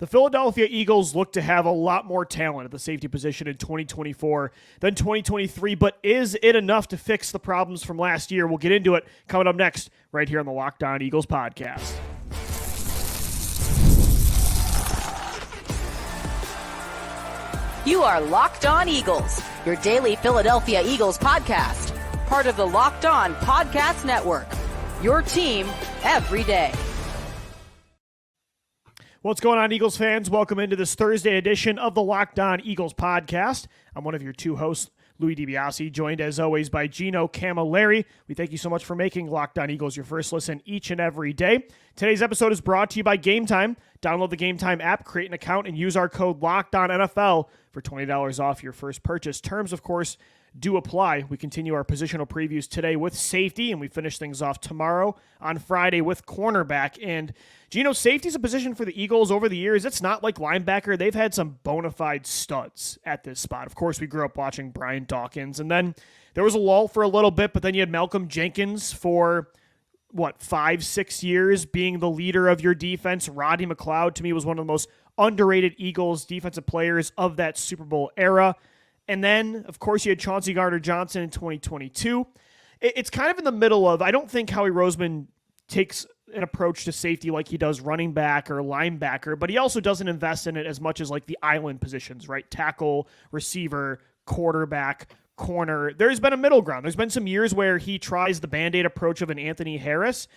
The Philadelphia Eagles look to have a lot more talent at the safety position in 2024 than 2023, but is it enough to fix the problems from last year? We'll get into it coming up next right here on the Locked On Eagles podcast. You are Locked On Eagles, your daily Philadelphia Eagles podcast, part of the Locked On Podcast Network, your team every day. What's going on, Eagles fans? Welcome into this Thursday edition of the Locked On Eagles podcast. I'm one of your two hosts, Louis DiBiase, joined as always by Gino Camilleri. We thank you so much for making Locked On Eagles your first listen each and every day. Today's episode is brought to you by Game Time. Download the Game Time app, create an account, and use our code LOCKEDONNFL for $20 off your first purchase. Terms, of course, do apply. We continue our positional previews today with safety, and we finish things off tomorrow on Friday with cornerback. And, Gino, safety is a position for the Eagles over the years. It's not like linebacker. They've had some bona fide studs at this spot. Of course, we grew up watching Brian Dawkins, and then there was a lull for a little bit, but then you had Malcolm Jenkins for 5-6 years being the leader of your defense. Rodney McLeod, to me, was one of the most underrated Eagles defensive players of that Super Bowl era. And then, of course, you had Chauncey Gardner-Johnson in 2022. It's kind of in the middle of, I don't think Howie Roseman takes an approach to safety like he does running back or linebacker, but he also doesn't invest in it as much as like the island positions, right? Tackle, receiver, quarterback, corner. There's been a middle ground. There's been some years where he tries the Band-Aid approach of an Anthony Harris,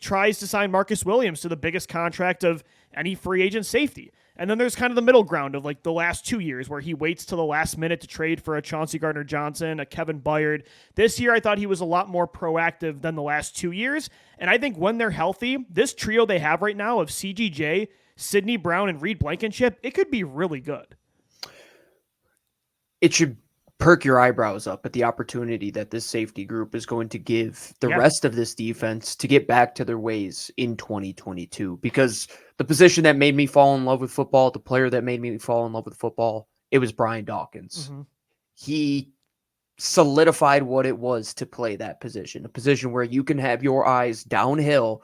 tries to sign Marcus Williams to the biggest contract of any free agent safety. And then there's kind of the middle ground of like the last 2 years where he waits till the last minute to trade for a Chauncey Gardner-Johnson, a Kevin Byard. This year, I thought he was a lot more proactive than the last 2 years. And I think when they're healthy, this trio they have right now of CGJ, Sidney Brown, and Reed Blankenship, it could be really good. It should perk your eyebrows up at the opportunity that this safety group is going to give the rest of this defense to get back to their ways in 2022. Because the position that made me fall in love with football, the player that made me fall in love with football, it was Brian Dawkins. Mm-hmm. He solidified what it was to play that position, a position where you can have your eyes downhill,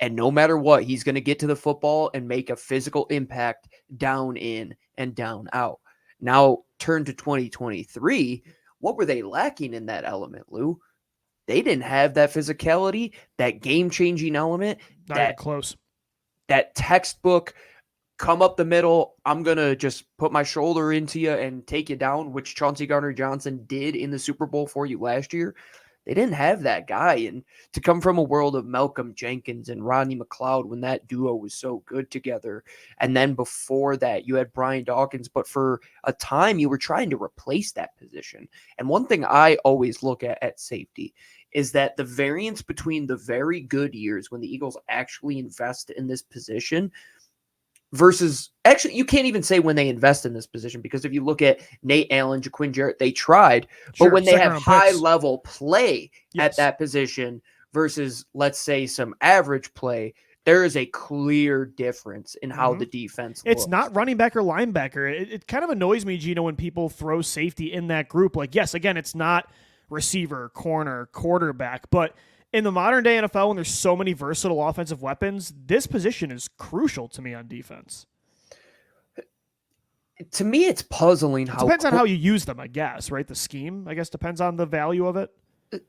and no matter what, he's going to get to the football and make a physical impact down in and down out. Now, turn to 2023. What were they lacking in that element, Lou? They didn't have that physicality, that game-changing element. Not even close. That textbook, come up the middle, I'm going to just put my shoulder into you and take you down, which Chauncey Gardner-Johnson did in the Super Bowl for you last year. They didn't have that guy. And to come from a world of Malcolm Jenkins and Rodney McLeod when that duo was so good together. And then before that, you had Brian Dawkins. But for a time, you were trying to replace that position. And one thing I always look at safety is that the variance between the very good years when the Eagles actually invest in this position versus, actually, you can't even say when they invest in this position, because if you look at Nate Allen, Jaquin Jarrett, they tried, but when they have high-level play at that position versus, let's say, some average play, there is a clear difference in how the defense looks. It's not running back or linebacker. It kind of annoys me, Gino, when people throw safety in that group. Like, yes, again, it's not receiver, corner, quarterback, but in the modern day NFL, when there's so many versatile offensive weapons, this position is crucial to me on defense. To me, it's puzzling how... It depends on how you use them, I guess, right? The scheme, I guess, depends on the value of it.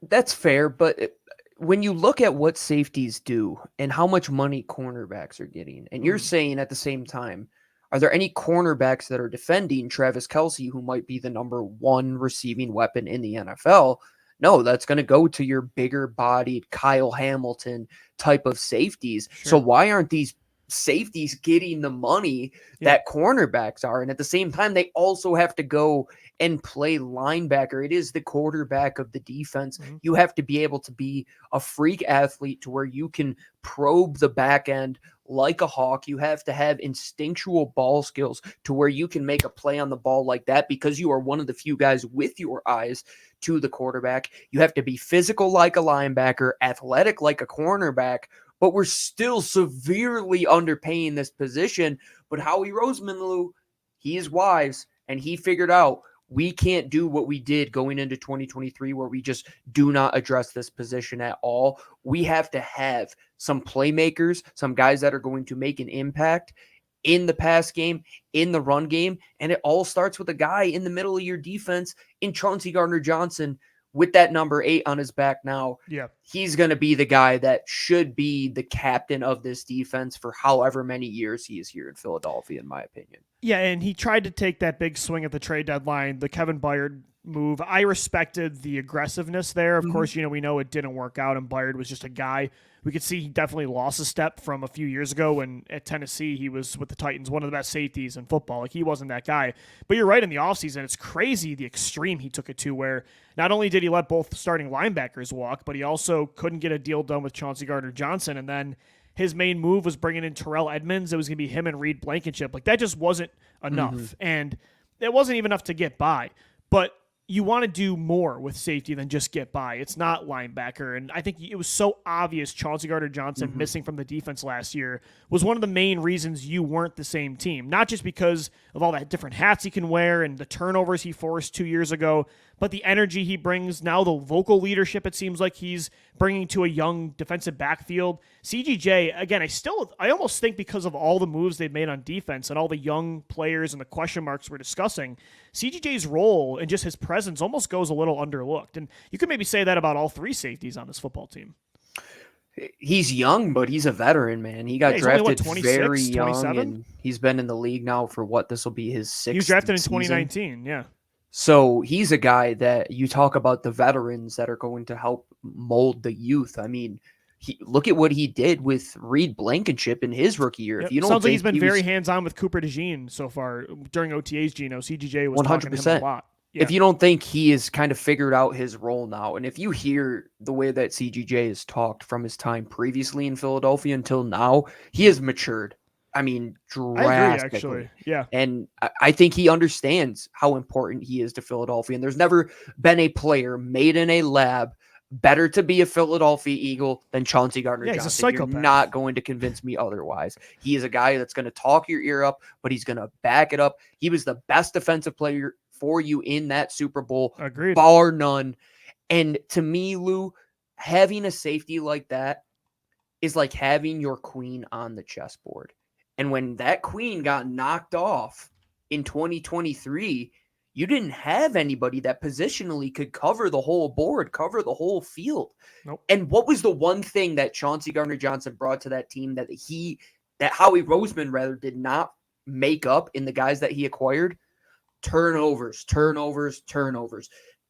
That's fair, but when you look at what safeties do and how much money cornerbacks are getting, and you're saying at the same time, are there any cornerbacks that are defending Travis Kelce, who might be the number one receiving weapon in the NFL? No, that's going to go to your bigger-bodied Kyle Hamilton type of safeties. Sure. So why aren't these safeties getting the money that cornerbacks are? And at the same time, they also have to go and play linebacker. It is the quarterback of the defense. Mm-hmm. You have to be able to be a freak athlete to where you can probe the back end like a hawk. You have to have instinctual ball skills to where you can make a play on the ball like that, because you are one of the few guys with your eyes to the quarterback. You have to be physical like a linebacker, athletic like a cornerback, but we're still severely underpaying this position. But Howie Roseman, Lou, he is wise, and he figured out we can't do what we did going into 2023 where we just do not address this position at all. We have to have some playmakers, some guys that are going to make an impact. in the pass game, in the run game. And it all starts with a guy in the middle of your defense in Chauncey Gardner-Johnson with that number 8 on his back now. Yeah. He's going to be the guy that should be the captain of this defense for however many years he is here in Philadelphia, in my opinion. Yeah, and he tried to take that big swing at the trade deadline, the Kevin Byard move. I respected the aggressiveness there. Of course, we know it didn't work out, and Byard was just a guy. We could see he definitely lost a step from a few years ago when at Tennessee he was with the Titans, one of the best safeties in football. Like, he wasn't that guy. But you're right, in the offseason, it's crazy the extreme he took it to, where not only did he let both starting linebackers walk, but he also couldn't get a deal done with Chauncey Gardner-Johnson, and then his main move was bringing in Terrell Edmonds. It was going to be him and Reed Blankenship. Like, that just wasn't enough, and it wasn't even enough to get by. But you want to do more with safety than just get by. It's not linebacker. And I think it was so obvious Chauncey Gardner-Johnson missing from the defense last year was one of the main reasons you weren't the same team. Not just because of all that different hats he can wear and the turnovers he forced 2 years ago, but the energy he brings now, the vocal leadership it seems like he's bringing to a young defensive backfield. CGJ, again, I almost think because of all the moves they've made on defense and all the young players and the question marks we're discussing, CGJ's role and just his presence almost goes a little underlooked. And you could maybe say that about all 3 safeties on this football team. He's young, but he's a veteran, man. He got drafted very young, 27? And he's been in the league now for this will be his 6th He was drafted in season. 2019, yeah. So he's a guy that you talk about the veterans that are going to help mold the youth. I mean, look at what he did with Reed Blankenship in his rookie year. Yep. If you don't Sounds like he's been very hands-on with Cooper DeJean so far during OTAs, Gino. CGJ was 100%. Talking to him a lot. Yeah. If you don't think he has kind of figured out his role now, and if you hear the way that CGJ has talked from his time previously in Philadelphia until now, he has matured. I mean, drastically. I agree, actually. Yeah. And I think he understands how important he is to Philadelphia. And there's never been a player made in a lab better to be a Philadelphia Eagle than Chauncey Gardner-Johnson. Yeah, he's a psychopath. You're not going to convince me otherwise. He is a guy that's going to talk your ear up, but he's going to back it up. He was the best defensive player for you in that Super Bowl, Agreed. Bar none. And to me, Lou, having a safety like that is like having your queen on the chessboard. And when that queen got knocked off in 2023, you didn't have anybody that positionally could cover the whole board, cover the whole field. Nope. And what was the one thing that Chauncey Gardner-Johnson brought to that team that Howie Roseman rather did not make up in the guys that he acquired? Turnovers.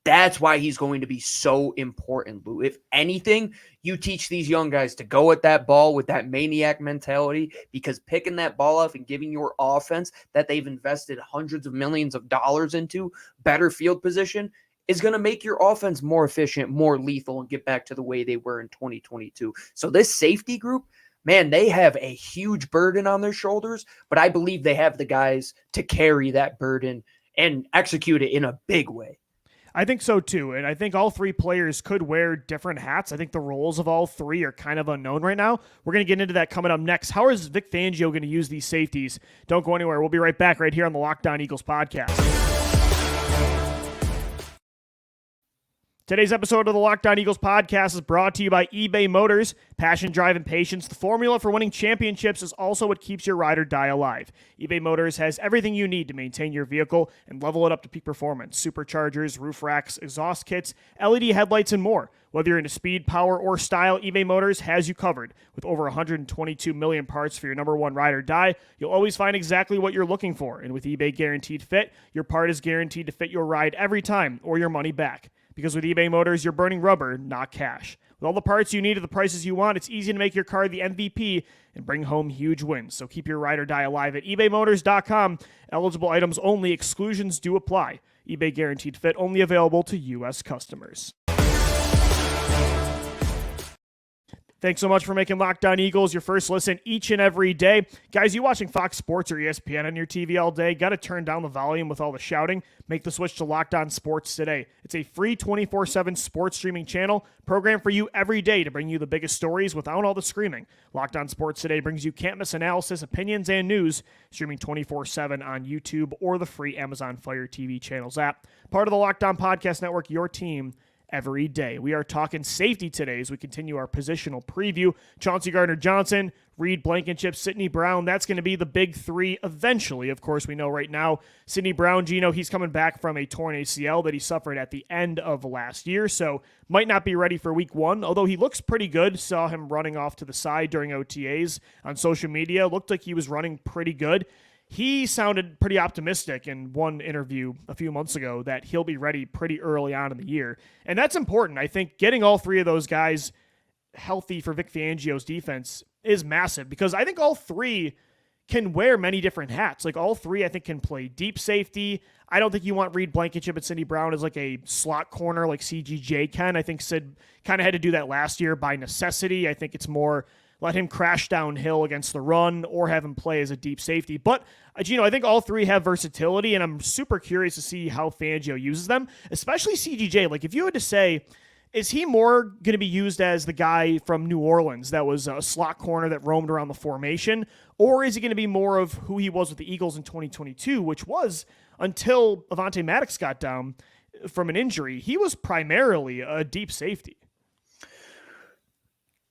That's why he's going to be so important, Lou. If anything, you teach these young guys to go at that ball with that maniac mentality, because picking that ball up and giving your offense that they've invested hundreds of millions of dollars into better field position is going to make your offense more efficient, more lethal, and get back to the way they were in 2022. So this safety group, man, they have a huge burden on their shoulders, but I believe they have the guys to carry that burden and execute it in a big way. I think so too, and I think all 3 players could wear different hats. I think the roles of all 3 are kind of unknown right now. We're going to get into that coming up next. How is Vic Fangio going to use these safeties? Don't go anywhere. We'll be right back right here on the Locked On Eagles podcast. Today's episode of the Locked On Eagles podcast is brought to you by eBay Motors. Passion, drive, and patience. The formula for winning championships is also what keeps your ride or die alive. eBay Motors has everything you need to maintain your vehicle and level it up to peak performance. Superchargers, roof racks, exhaust kits, LED headlights, and more. Whether you're into speed, power, or style, eBay Motors has you covered. With over 122 million parts for your number one ride or die, you'll always find exactly what you're looking for. And with eBay Guaranteed Fit, your part is guaranteed to fit your ride every time or your money back. Because with eBay Motors, you're burning rubber, not cash. With all the parts you need at the prices you want, it's easy to make your car the MVP and bring home huge wins. So keep your ride or die alive at ebaymotors.com. Eligible items only. Exclusions do apply. eBay Guaranteed Fit only available to U.S. customers. Thanks so much for making Locked On Eagles your first listen each and every day. Guys, you watching Fox Sports or ESPN on your TV all day, got to turn down the volume with all the shouting. Make the switch to Locked On Sports today. It's a free 24/7 sports streaming channel programmed for you every day to bring you the biggest stories without all the screaming. Locked On Sports today brings you can't-miss analysis, opinions, and news, streaming 24/7 on YouTube or the free Amazon Fire TV channels app. Part of the Locked On Podcast Network, your team every day. We are talking safety today as we continue our positional preview. Chauncey Gardner-Johnson, Reed Blankenship, Sidney Brown. That's going to be the big three eventually. Of course, we know right now, Sidney Brown, Gino, he's coming back from a torn ACL that he suffered at the end of last year, so might not be ready for week one, although he looks pretty good. Saw him running off to the side during OTAs on social media. Looked like he was running pretty good. He sounded pretty optimistic in one interview a few months ago that he'll be ready pretty early on in the year. And that's important. I think getting all three of those guys healthy for Vic Fangio's defense is massive because I think all three can wear many different hats. Like all three, I think, can play deep safety. I don't think you want Reed Blankenship and Sidney Brown as like a slot corner like CGJ can. I think Sid kind of had to do that last year by necessity. I think it's more let him crash downhill against the run or have him play as a deep safety. But, Gino, I think all three have versatility, and I'm super curious to see how Fangio uses them, especially CGJ. Like, if you had to say, is he more going to be used as the guy from New Orleans that was a slot corner that roamed around the formation, or is he going to be more of who he was with the Eagles in 2022, which was, until Avonte Maddox got down from an injury, he was primarily a deep safety?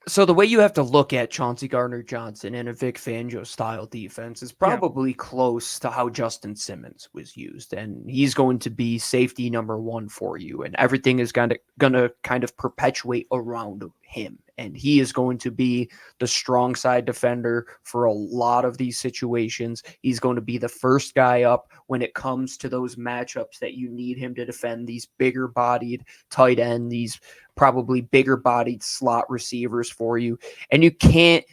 So the way you have to look at Chauncey Gardner-Johnson in a Vic Fangio style defense is probably close to how Justin Simmons was used. And he's going to be safety number one for you. And everything is going to kind of perpetuate around him. And he is going to be the strong side defender for a lot of these situations. He's going to be the first guy up when it comes to those matchups that you need him to defend these bigger bodied tight end, these probably bigger bodied slot receivers for you. And you can't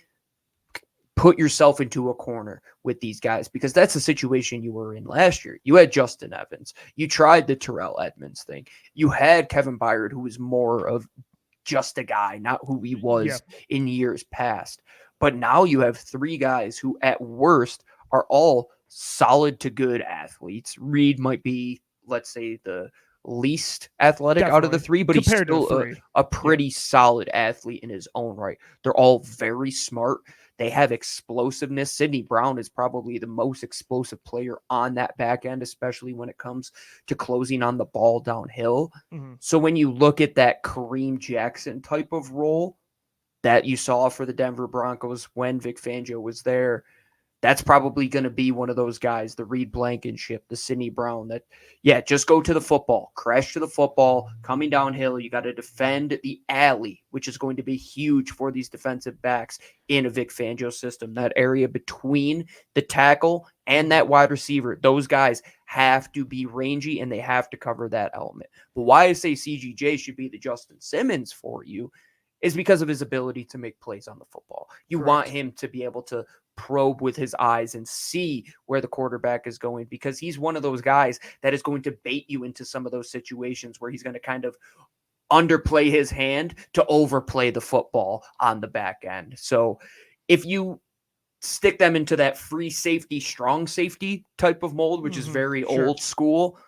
put yourself into a corner with these guys because that's the situation you were in last year. You had Justin Evans. You tried the Terrell Edmonds thing. You had Kevin Byard, who was more of just a guy, not who he was in years past. But now you have three guys who at worst are all solid to good athletes. Reed might be, let's say, the least athletic out of the three, but compared he's still a pretty solid athlete in his own right. They're all very smart. They have explosiveness. Sidney Brown is probably the most explosive player on that back end, especially when it comes to closing on the ball downhill. Mm-hmm. So when you look at that Kareem Jackson type of role that you saw for the Denver Broncos when Vic Fangio was there, that's probably going to be one of those guys, the Reed Blankenship, the Sidney Brown, that, just go to the football, crash to the football, coming downhill. You got to defend the alley, which is going to be huge for these defensive backs in a Vic Fangio system. That area between the tackle and that wide receiver, those guys have to be rangy and they have to cover that element. But why I say CGJ should be the Justin Simmons for you is because of his ability to make plays on the football. You want him to be able to probe with his eyes and see where the quarterback is going, because he's one of those guys that is going to bait you into some of those situations where he's going to kind of underplay his hand to overplay the football on the back end. So if you stick them into that free safety, strong safety type of mold, which is very old school,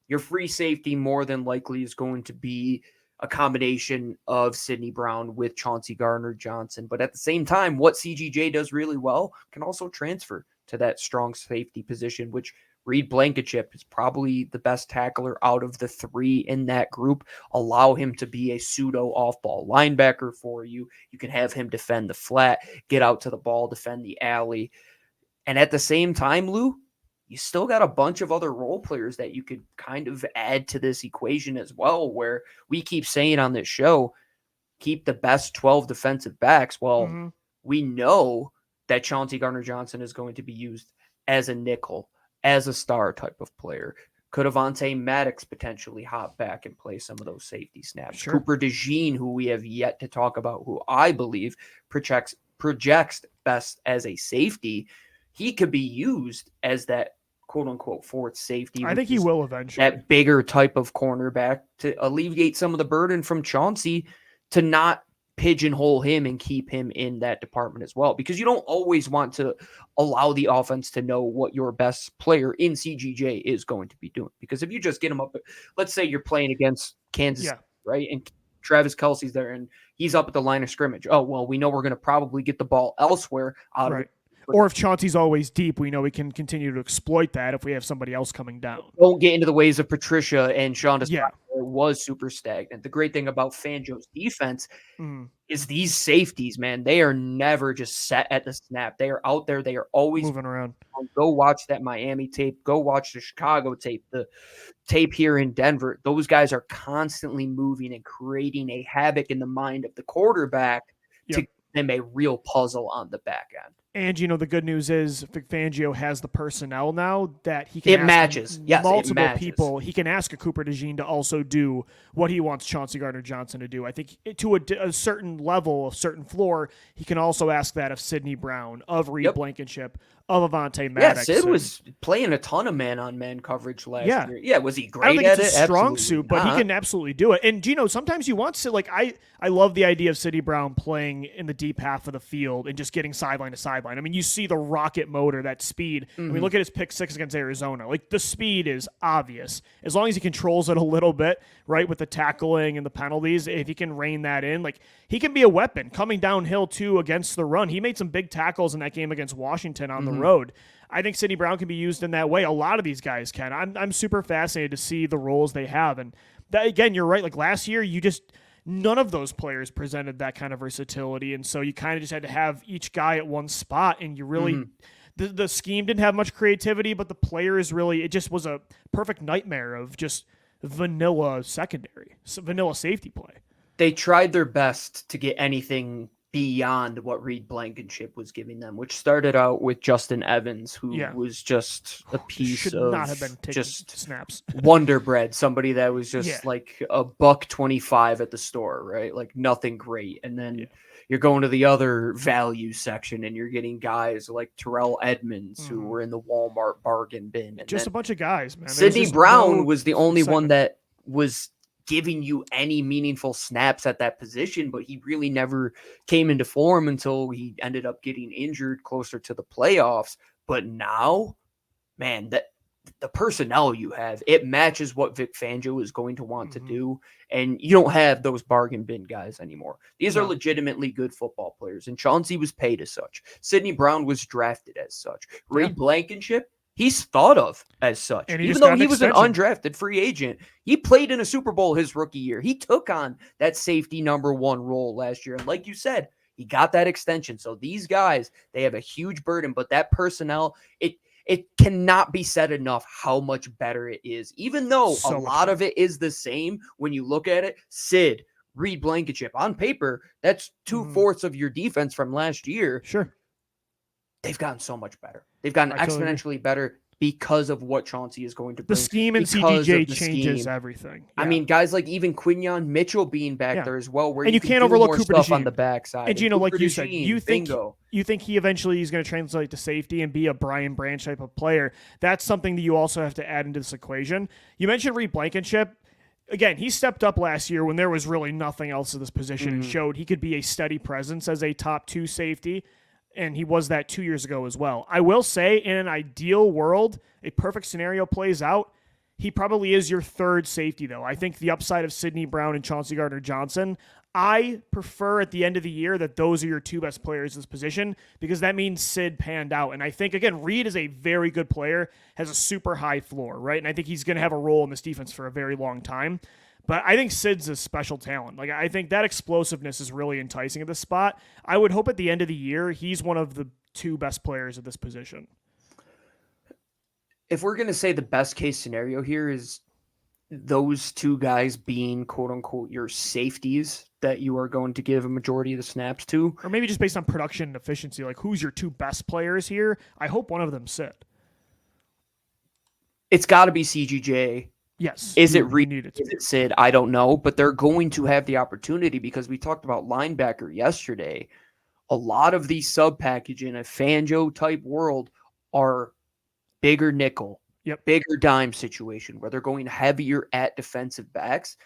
your free safety more than likely is going to be a combination of Sidney Brown with Chauncey Gardner-Johnson. But at the same time, what CGJ does really well can also transfer to that strong safety position, which Reed Blankenship is probably the best tackler out of the three in that group. Allow him to be a pseudo off-ball linebacker for you. You can have him defend the flat, get out to the ball, defend the alley. And at the same time, Lou, you still got a bunch of other role players that you could kind of add to this equation as well, where we keep saying on this show, keep the best 12 defensive backs. Well, we know that Chauncey Gardner-Johnson is going to be used as a nickel, as a star type of player. Could Avonte Maddox potentially hop back and play some of those safety snaps? Sure. Cooper DeJean, who we have yet to talk about, who I believe projects best as a safety, he could be used as that quote-unquote fourth safety. I think he will eventually. That bigger type of cornerback to alleviate some of the burden from Chauncey, to not pigeonhole him and keep him in that department as well. Because you don't always want to allow the offense to know what your best player in CGJ is going to be doing. Because if you just get him up, let's say you're playing against Kansas, right? And Travis Kelce's there and he's up at the line of scrimmage. Oh, well, we know we're going to probably get the ball elsewhere out of it. Or if Chauncey's always deep, we know we can continue to exploit that if we have somebody else coming down. Don't get into the ways of Patricia and Shonda's it was super stagnant. The great thing about Fangio's defense Mm. is these safeties, man. They are never just set at the snap. They are out there. They are always Moving around. Go watch that Miami tape. Go watch the Chicago tape, the tape here in Denver. Those guys are constantly moving and creating a havoc in the mind of the quarterback to Yep. give them a real puzzle on the back end. And, the good news is Vic Fangio has the personnel now that he can It ask matches. Yes, it multiple matches. people. He can ask a Cooper DeJean to also do what he wants Chauncey Gardner-Johnson to do. I think to a certain level, a certain floor, he can also ask that of Sidney Brown, of Reed Blankenship, of Avonte Maddox. Yeah, Sid was playing a ton of man-on-man coverage last year. Yeah, was he I great don't think at it's it? a strong Absolutely suit, but not. he can absolutely do it. And sometimes you want to I love the idea of Sidney Brown playing in the deep half of the field and just getting sideline to sideline. I mean, you see the rocket motor, that speed. I mean, look at his pick 6 against Arizona. Like, the speed is obvious. As long as he controls it a little bit, right, with the tackling and the penalties, if he can rein that in, like, he can be a weapon coming downhill too against the run. He made some big tackles in that game against Washington on the road. I think Sidney Brown can be used in that way. A lot of these guys can. I'm super fascinated to see the roles they have. And that, again, you're right. Like, last year, none of those players presented that kind of versatility. And so you kind of just had to have each guy at one spot. And you really, the scheme didn't have much creativity, but the players really, it just was a perfect nightmare of just vanilla secondary, vanilla safety play. They tried their best to get anything beyond what Reed Blankenship was giving them, which started out with Justin Evans, who was just a piece Should of not have been taking just snaps. Wonder Bread, somebody that was just like $1.25 at the store, right? Like nothing great. And then you're going to the other value section and you're getting guys like Terrell Edmonds who were in the Walmart bargain bin. And just a bunch of guys, man. Sidney Brown was the only one that was giving you any meaningful snaps at that position, but he really never came into form until he ended up getting injured closer to the playoffs. But now, man, that the personnel you have, it matches what Vic Fangio is going to want to do. And you don't have those bargain bin guys anymore. These are legitimately good football players. And Chauncey was paid as such. Sidney Brown was drafted as such. Reed Blankenship, he's thought of as such. And even though he was an undrafted free agent, he played in a Super Bowl his rookie year. He took on that safety number 1 role last year. And like you said, he got that extension. So these guys, they have a huge burden, but that personnel, it cannot be said enough how much better it is. Even though a lot of it is the same when you look at it, Sid, Reed Blankenship, on paper, that's 2/4 of your defense from last year. Sure. They've gotten so much better. They've gotten exponentially better because of what Chauncey is going to bring. The scheme and CGJ changes everything. I mean, guys like even Quinyon Mitchell being back there as well, where and you can't do overlook more Cooper stuff DeJean on the backside. And like you said, you think bingo. he eventually is going to translate to safety and be a Brian Branch type of player. That's something that you also have to add into this equation. You mentioned Reed Blankenship. Again, he stepped up last year when there was really nothing else at this position and showed he could be a steady presence as a top 2 safety. And he was that 2 years ago as well. I will say, in an ideal world, a perfect scenario plays out, he probably is your 3rd safety, though. I think the upside of Sidney Brown and Chauncey Gardner-Johnson, I prefer at the end of the year that those are your 2 best players in this position because that means Sid panned out. And I think, again, Reed is a very good player, has a super high floor, right? And I think he's going to have a role in this defense for a very long time. But I think Sid's a special talent. Like, I think that explosiveness is really enticing at this spot. I would hope at the end of the year, he's one of the 2 best players at this position. If we're going to say the best case scenario here is those 2 guys being quote unquote your safeties that you are going to give a majority of the snaps to. Or maybe just based on production and efficiency, like who's your 2 best players here? I hope one of them Sid. It's got to be CGJ. Yes. Is it Sid? I don't know, but they're going to have the opportunity because we talked about linebacker yesterday. A lot of these sub package in a Fangio type world are bigger nickel, bigger dime situation where they're going heavier at defensive backs.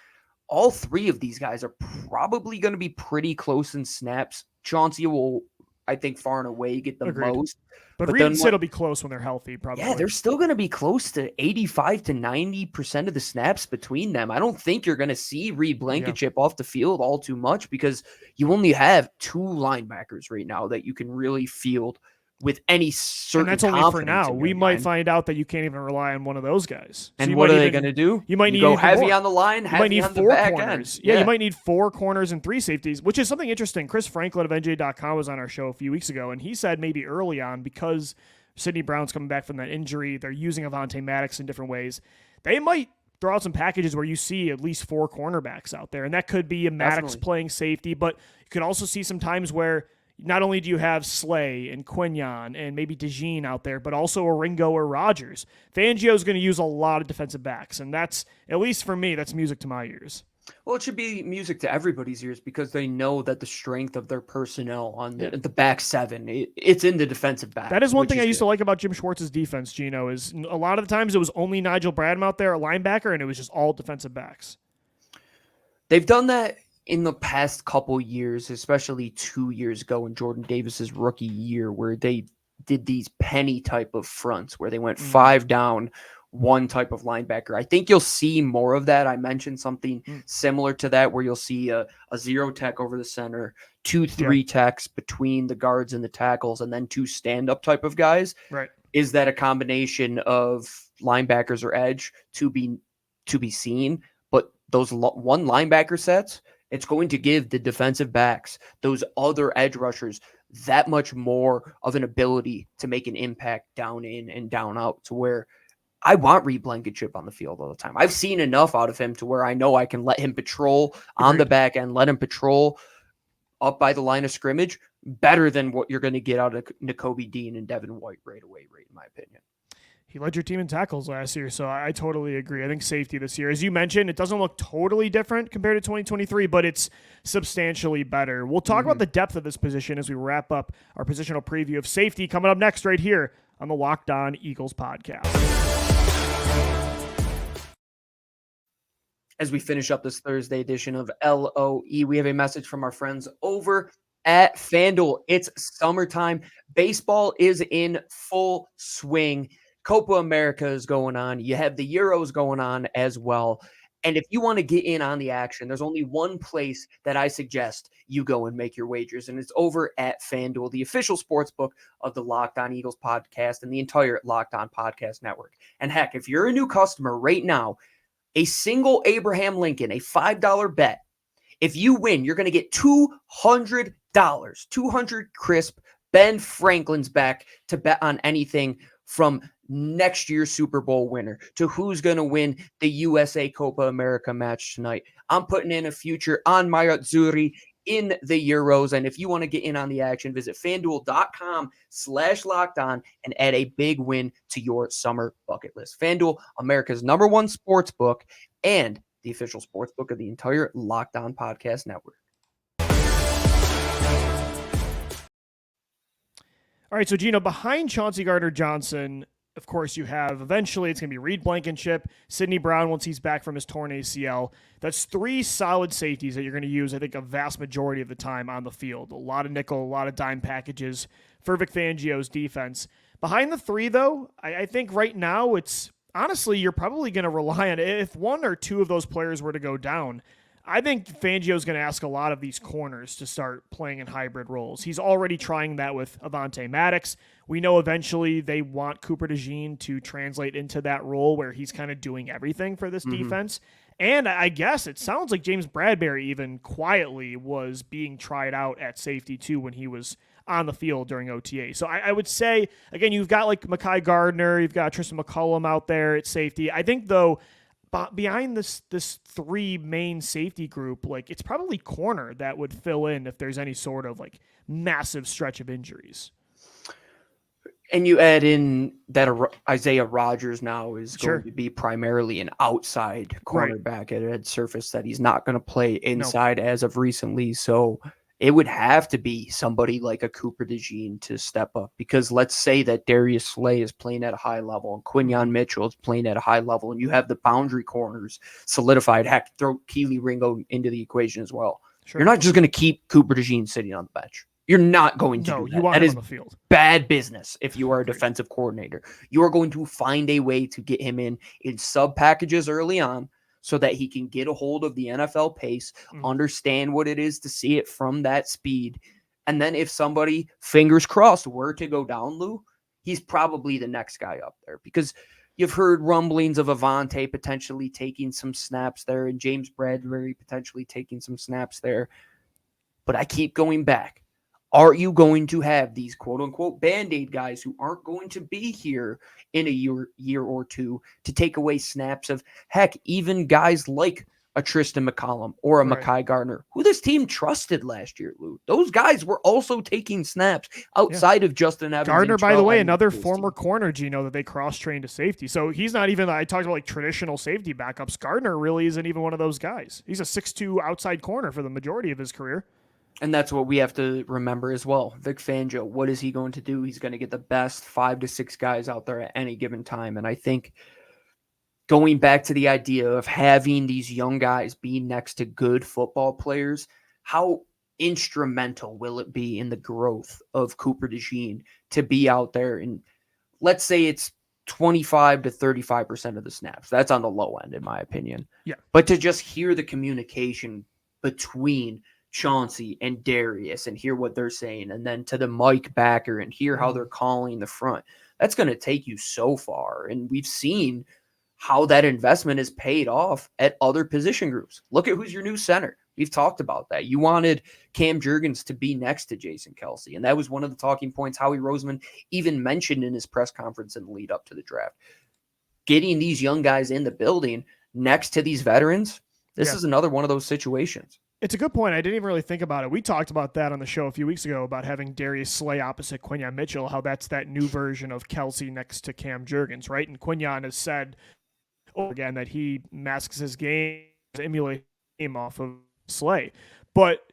All 3 of these guys are probably going to be pretty close in snaps. Chauncey will, I think, far and away get the most. But Reed and Sid will be close when they're healthy, probably. Yeah, they're still going to be close to 85 to 90% of the snaps between them. I don't think you're going to see Reed Blankenship off the field all too much because you only have 2 linebackers right now that you can really field with any certain And that's only for now. in We your might mind. find out that you can't even rely on one of those guys. So And you what might are they even- going to do? You might need go even heavy more. on the line, You might heavy need on the 4 back corners. end. Yeah, you might need 4 corners and 3 safeties, which is something interesting. Chris Franklin of NJ.com was on our show a few weeks ago, and he said maybe early on, because Sidney Brown's coming back from that injury, they're using Avonte Maddox in different ways. They might throw out some packages where you see at least 4 cornerbacks out there, and that could be a Maddox Definitely. playing safety, but you could also see some times where not only do you have Slay and Quignon and maybe DeJean out there, but also a Ringo or Rogers. Fangio is going to use a lot of defensive backs, and that's, at least for me, that's music to my ears. Well, it should be music to everybody's ears because they know that the strength of their personnel on the back 7, it's in the defensive back. That is one thing I used to like about Jim Schwartz's defense, Gino, is a lot of the times it was only Nigel Bradham out there, a linebacker, and it was just all defensive backs. They've done that in the past couple years, especially 2 years ago in Jordan Davis's rookie year, where they did these penny type of fronts where they went 5 down, 1 type of linebacker. I think you'll see more of that. I mentioned something similar to that where you'll see a 0 tech over the center, 2-3 techs between the guards and the tackles, and then 2 stand-up type of guys. Right. Is that a combination of linebackers or edge to be seen? But those 1 linebacker sets, it's going to give the defensive backs, those other edge rushers, that much more of an ability to make an impact down in and down out, to where I want Reed Blankenship on the field all the time. I've seen enough out of him to where I know I can let him patrol on the back end, let him patrol up by the line of scrimmage better than what you're going to get out of Nakobe Dean and Devin White right away, in my opinion. He led your team in tackles last year, so I totally agree. I think safety this year, as you mentioned, it doesn't look totally different compared to 2023, but it's substantially better. We'll talk about the depth of this position as we wrap up our positional preview of safety coming up next right here on the Locked On Eagles podcast. As we finish up this Thursday edition of LOE, we have a message from our friends over at FanDuel. It's summertime. Baseball is in full swing. Copa America is going on. You have the Euros going on as well. And if you want to get in on the action, there's only one place that I suggest you go and make your wagers, and it's over at FanDuel, the official sportsbook of the Locked On Eagles podcast and the entire Locked On Podcast Network. And heck, if you're a new customer right now, a single Abraham Lincoln, a $5 bet, if you win, you're going to get $200, 200 crisp. Ben Franklin's back to bet on anything from next year's Super Bowl winner to who's going to win the USA Copa America match tonight. I'm putting in a future on my Azzurri in the Euros. And if you want to get in on the action, visit FanDuel.com/lockedon and add a big win to your summer bucket list. FanDuel, America's #1 sports book and the official sports book of the entire Locked On Podcast Network. All right, so Gino, behind Chauncey Gardner-Johnson, of course, you have eventually it's going to be Reed Blankenship, Sidney Brown once he's back from his torn ACL. That's 3 solid safeties that you're going to use, I think, a vast majority of the time on the field. A lot of nickel, a lot of dime packages for Vic Fangio's defense. Behind the 3, though, I think right now it's honestly you're probably going to rely on, if 1 or 2 of those players were to go down, I think Fangio's going to ask a lot of these corners to start playing in hybrid roles. He's already trying that with Avonte Maddox. We know eventually they want Cooper DeJean to translate into that role where he's kind of doing everything for this defense. And I guess it sounds like James Bradbury even quietly was being tried out at safety too when he was on the field during OTA. So I would say, again, you've got like Mekhi Gardner, you've got Tristan McCullum out there at safety. I think, though, behind this 3 main safety group, like it's probably corner that would fill in if there's any sort of like massive stretch of injuries. And you add in that Isaiah Rodgers now is going to be primarily an outside cornerback. It had surfaced that he's not going to play inside as of recently. So it would have to be somebody like a Cooper DeJean to step up, because let's say that Darius Slay is playing at a high level and Quignon Mitchell is playing at a high level, and you have the boundary corners solidified. Heck, throw Keely Ringo into the equation as well. Sure. You're not just going to keep Cooper DeJean sitting on the bench. You're not going to do that. You want that him is on the field. Bad business if you are a defensive coordinator. You are going to find a way to get him in sub packages early on so that he can get a hold of the NFL pace, understand what it is to see it from that speed, And then if somebody, fingers crossed, were to go down, Lou, he's probably the next guy up there, because you've heard rumblings of Avante potentially taking some snaps there and James Bradbury potentially taking some snaps there. But I keep going back. Are you going to have these quote-unquote Band-Aid guys who aren't going to be here in a year or two to take away snaps of, heck, even guys like a Tristan McCollum or a Mekhi Gardner, who this team trusted last year, Lou? Those guys were also taking snaps outside of Justin Evans. Gardner, by the way, another former corner, Gino, that they cross-trained to safety. So he's not even, I talked about like traditional safety backups. Gardner really isn't even one of those guys. He's a 6'2" outside corner for the majority of his career. And that's what we have to remember as well. Vic Fangio, what is he going to do? He's going to get the best 5 to 6 guys out there at any given time. And I think going back to the idea of having these young guys be next to good football players, how instrumental will it be in the growth of Cooper DeJean to be out there? And let's say it's 25 to 35% of the snaps. That's on the low end, in my opinion. Yeah. But to just hear the communication between Chauncey and Darius and hear what they're saying, and then to the mic backer and hear how they're calling the front, that's going to take you so far. And we've seen how that investment is paid off at other position groups. Look at who's your new center. We've talked about that. You wanted Cam Jurgens to be next to Jason Kelce, and that was one of the talking points Howie Roseman even mentioned in his press conference in the lead up to the draft. Getting these young guys in the building next to these veterans, this is another one of those situations. It's a good point. I didn't even really think about it. We talked about that on the show a few weeks ago about having Darius Slay opposite Quinyon Mitchell, how that's that new version of Kelce next to Cam Jurgens, right? And Quinyon has said again that he masks his game, emulates game off of Slay. But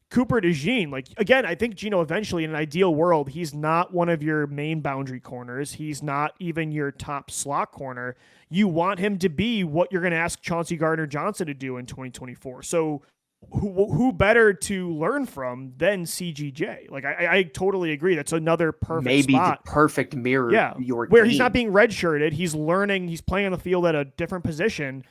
Cooper DeJean, like, again, I think, Gino, eventually in an ideal world, he's not one of your main boundary corners. He's not even your top slot corner. You want him to be what you're going to ask Chauncey Gardner-Johnson to do in 2024. So who better to learn from than CGJ? Like, I totally agree. That's another perfect spot. The perfect mirror. Yeah, where he's not being redshirted. He's learning. He's playing on the field at a different position.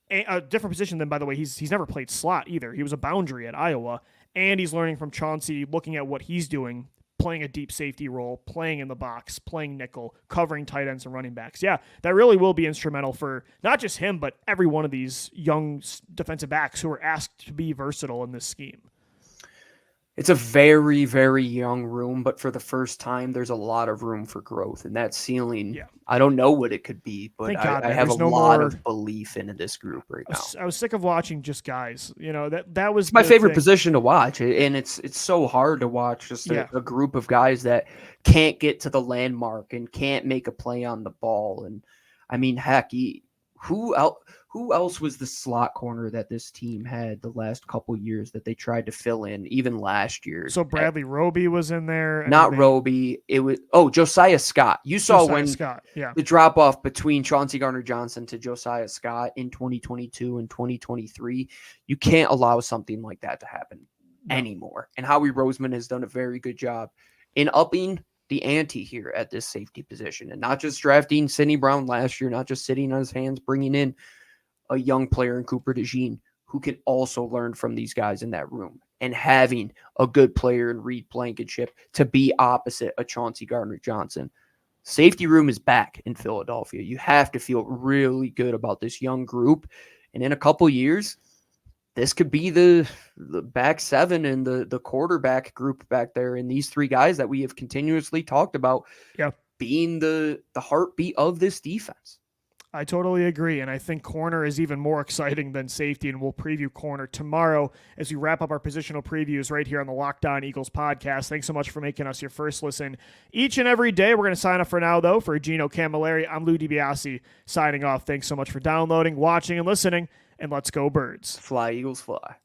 A different position than, by the way, he's never played slot either. He was a boundary at Iowa. And he's learning from Chauncey, looking at what he's doing, playing a deep safety role, playing in the box, playing nickel, covering tight ends and running backs. Yeah, that really will be instrumental for not just him, but every one of these young defensive backs who are asked to be versatile in this scheme. It's a very, very young room, but for the first time, there's a lot of room for growth. And that ceiling, I don't know what it could be, but I have a lot of belief in this group right now. I was sick of watching just guys. You know, that was my favorite position to watch. And it's so hard to watch just a group of guys that can't get to the landmark and can't make a play on the ball. And I mean, heck, who else was the slot corner that this team had the last couple years that they tried to fill in, even last year? So Bradley Roby was in there. Not Roby. It was Josiah Scott. You saw the drop off between Chauncey Gardner-Johnson to Josiah Scott in 2022 and 2023. You can't allow something like that to happen anymore. And Howie Roseman has done a very good job in upping the ante here at this safety position, and not just drafting Sidney Brown last year, not just sitting on his hands, bringing in a young player in Cooper DeJean who can also learn from these guys in that room, and having a good player in Reed Blankenship to be opposite a Chauncey Gardner-Johnson. Safety room is back in Philadelphia. You have to feel really good about this young group, and in a couple years, this could be the back seven and the quarterback group back there, and these three guys that we have continuously talked about being the heartbeat of this defense. I totally agree, and I think corner is even more exciting than safety, and we'll preview corner tomorrow as we wrap up our positional previews right here on the Locked On Eagles podcast. Thanks so much for making us your first listen each and every day. We're going to sign off for now, though. For Gino Camilleri, I'm Lou DiBiase signing off. Thanks so much for downloading, watching, and listening, and let's go Birds. Fly, Eagles, fly.